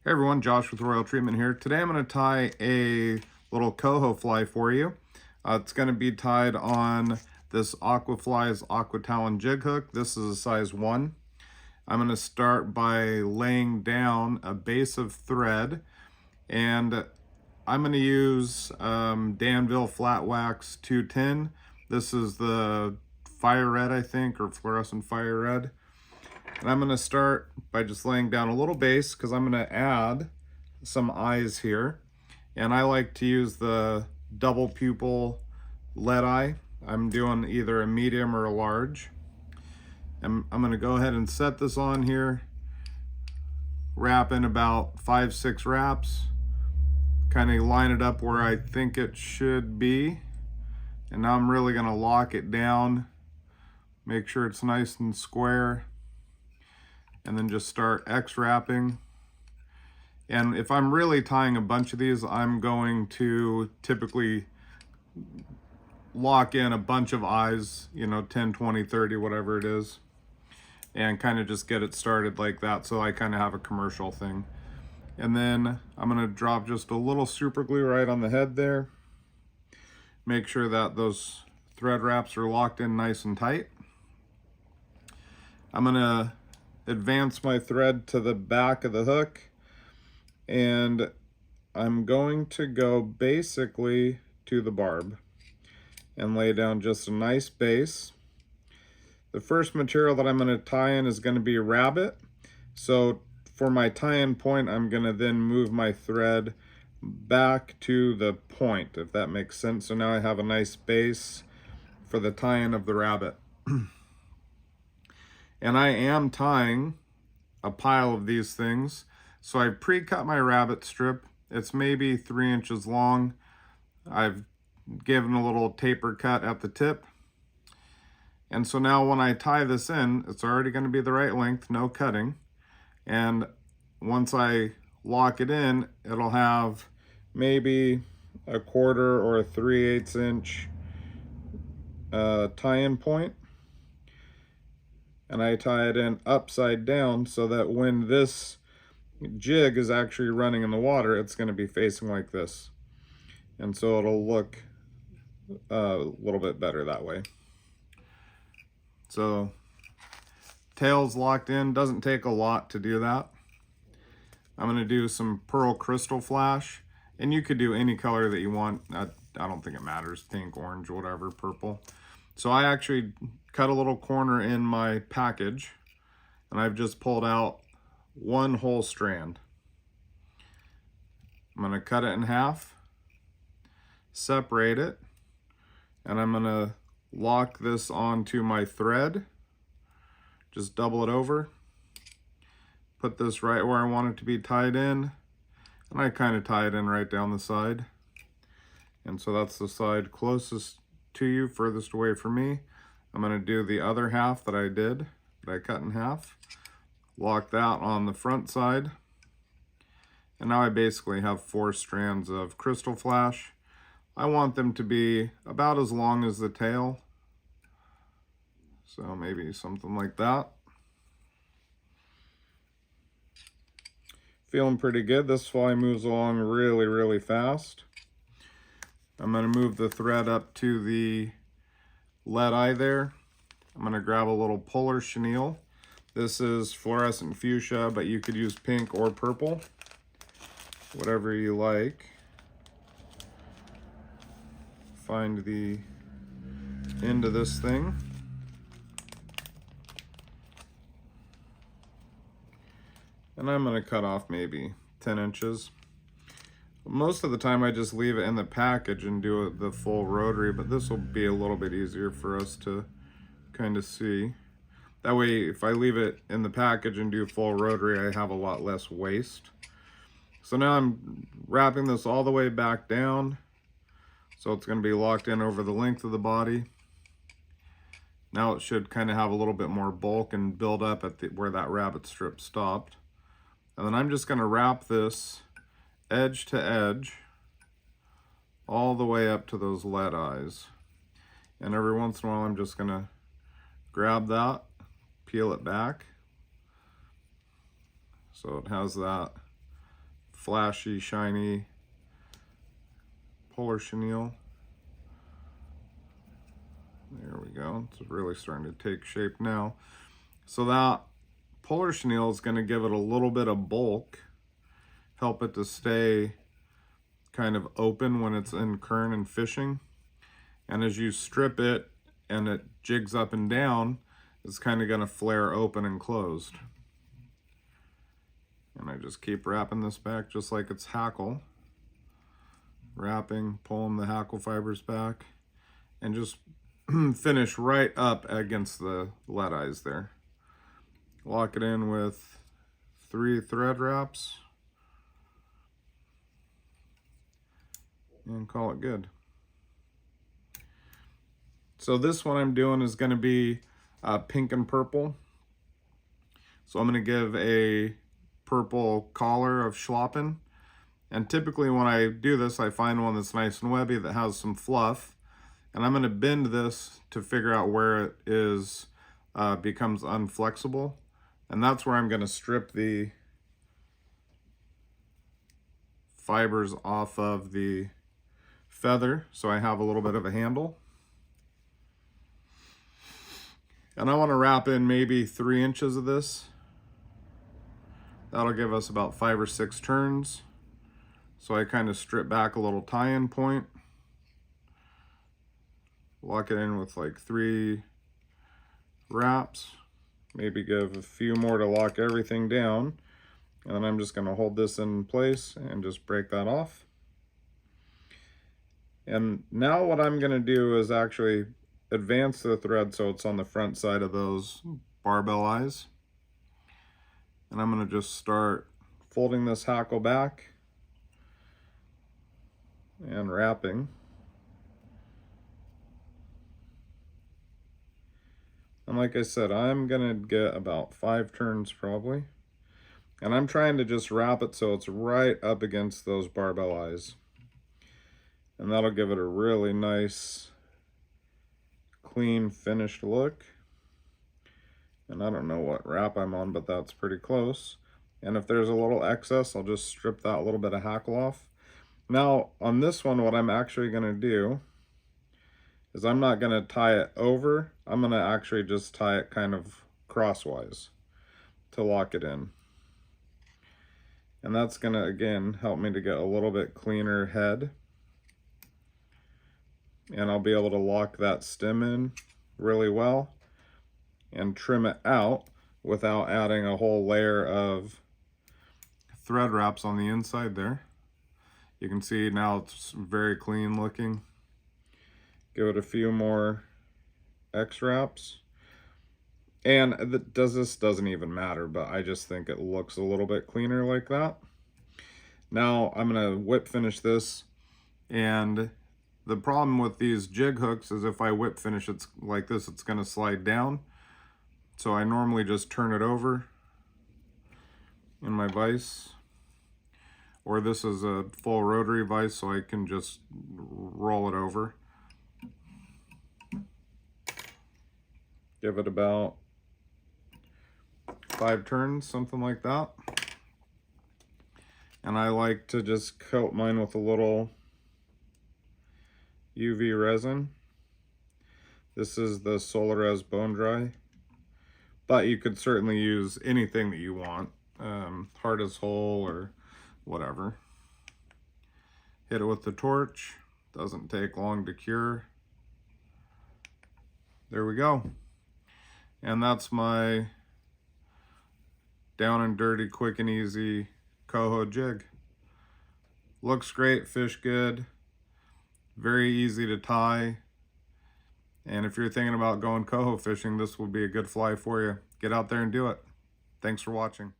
Hey everyone, Josh with Royal Treatment here. Today I'm going to tie a little coho fly for you. It's going to be tied on this Aquafly's Aqua Talon jig hook. This is a size 1. I'm going to start by laying down a base of thread, and I'm going to use Danville Flat Wax 210. This is the fire red, I think, or fluorescent fire red. And I'm going to start by just laying down a little base because I'm going to add some eyes here. And I like to use the double pupil lead eye. I'm doing either a medium or a large. And I'm going to go ahead and set this on here, wrap in about 5-6 wraps, kind of line it up where I think it should be. And now I'm really going to lock it down, make sure it's nice and square, and then just start X-wrapping. And if I'm really tying a bunch of these, I'm going to typically lock in a bunch of eyes, 10, 20, 30, whatever it is, and kind of just get it started like that, so I kind of have a commercial thing. And then I'm going to drop just a little super glue right on the head there. Make sure that those thread wraps are locked in nice and tight. I'm going to advance my thread to the back of the hook, and I'm going to go basically to the barb and lay down just a nice base. The first material that I'm going to tie in is going to be rabbit. So for my tie-in point, I'm going to then move my thread back to the point, if that makes sense. So now I have a nice base for the tie-in of the rabbit. And I am tying a pile of these things. So I pre-cut my rabbit strip. It's maybe 3 inches long. I've given a little taper cut at the tip. And so now when I tie this in, it's already going to be the right length, no cutting. And once I lock it in, it'll have maybe a 1/4 or a 3/8 inch tie-in point. And I tie it in upside down so that when this jig is actually running in the water, it's going to be facing like this. And so it'll look a little bit better that way. So tail's locked in, doesn't take a lot to do that. I'm going to do some pearl crystal flash, and you could do any color that you want. I don't think it matters, pink, orange, whatever, purple. So I actually cut a little corner in my package, and I've just pulled out one whole strand. I'm going to cut it in half, separate it, and I'm going to lock this onto my thread. Just double it over, put this right where I want it to be tied in, and I kind of tie it in right down the side. And so that's the side closest to you, furthest away from me. I'm going to do the other half that I did, that I cut in half, lock that on the front side, and now I basically have 4 strands of crystal flash. I want them to be about as long as the tail, so maybe something like that. Feeling pretty good. This fly moves along really, really fast. I'm going to move the thread up to the lead eye there. I'm going to grab a little polar chenille. This is fluorescent fuchsia, but you could use pink or purple, whatever you like. Find the end of this thing. And I'm going to cut off maybe 10 inches. Most of the time I just leave it in the package and do the full rotary, but this will be a little bit easier for us to kind of see. That way, if I leave it in the package and do full rotary, I have a lot less waste. So now I'm wrapping this all the way back down. So it's going to be locked in over the length of the body. Now it should kind of have a little bit more bulk and build up at where that rabbit strip stopped. And then I'm just going to wrap this edge to edge all the way up to those lead eyes. And every once in a while I'm just going to grab that, peel it back, so it has that flashy, shiny polar chenille. There we go. It's really starting to take shape now. So that polar chenille is going to give it a little bit of bulk, help it to stay kind of open when it's in current and fishing. And as you strip it and it jigs up and down, it's kind of going to flare open and closed. And I just keep wrapping this back just like it's hackle. Wrapping, pulling the hackle fibers back, and just finish right up against the lead eyes there. Lock it in with 3 thread wraps and call it good. So this one I'm doing is going to be pink and purple. So I'm going to give a purple collar of Schlappen. And typically when I do this, I find one that's nice and webby that has some fluff. And I'm going to bend this to figure out where it is becomes unflexible. And that's where I'm going to strip the fibers off of the feather so I have a little bit of a handle. And I want to wrap in maybe 3 inches of this. That'll give us about 5 or 6 turns. So I kind of strip back a little tie-in point. Lock it in with like 3 wraps. Maybe give a few more to lock everything down. And then I'm just going to hold this in place and just break that off. And now what I'm going to do is actually advance the thread so it's on the front side of those barbell eyes. And I'm going to just start folding this hackle back and wrapping. And like I said, I'm going to get about 5 turns probably. And I'm trying to just wrap it so it's right up against those barbell eyes. And that'll give it a really nice, clean, finished look. And I don't know what wrap I'm on, but that's pretty close. And if there's a little excess, I'll just strip that little bit of hackle off. Now, on this one, what I'm actually going to do is I'm not going to tie it over. I'm going to actually just tie it kind of crosswise to lock it in. And that's going to, again, help me to get a little bit cleaner head. And I'll be able to lock that stem in really well and trim it out without adding a whole layer of thread wraps on the inside there. You can see now it's very clean looking. Give it a few more X wraps. And this doesn't even matter, but I just think it looks a little bit cleaner like that. Now I'm gonna whip finish this, and the problem with these jig hooks is if I whip finish it like this, it's gonna slide down. So I normally just turn it over in my vise, or this is a full rotary vise, so I can just roll it over. Give it about 5 turns, something like that. And I like to just coat mine with a little UV resin. This is the Solarez Bone Dry. But you could certainly use anything that you want, hard as whole or whatever. Hit it with the torch. Doesn't take long to cure. There we go. And that's my down and dirty, quick and easy coho jig. Looks great, fish good, very easy to tie. And if you're thinking about going coho fishing, this will be a good fly for you. Get out there and do it. Thanks for watching.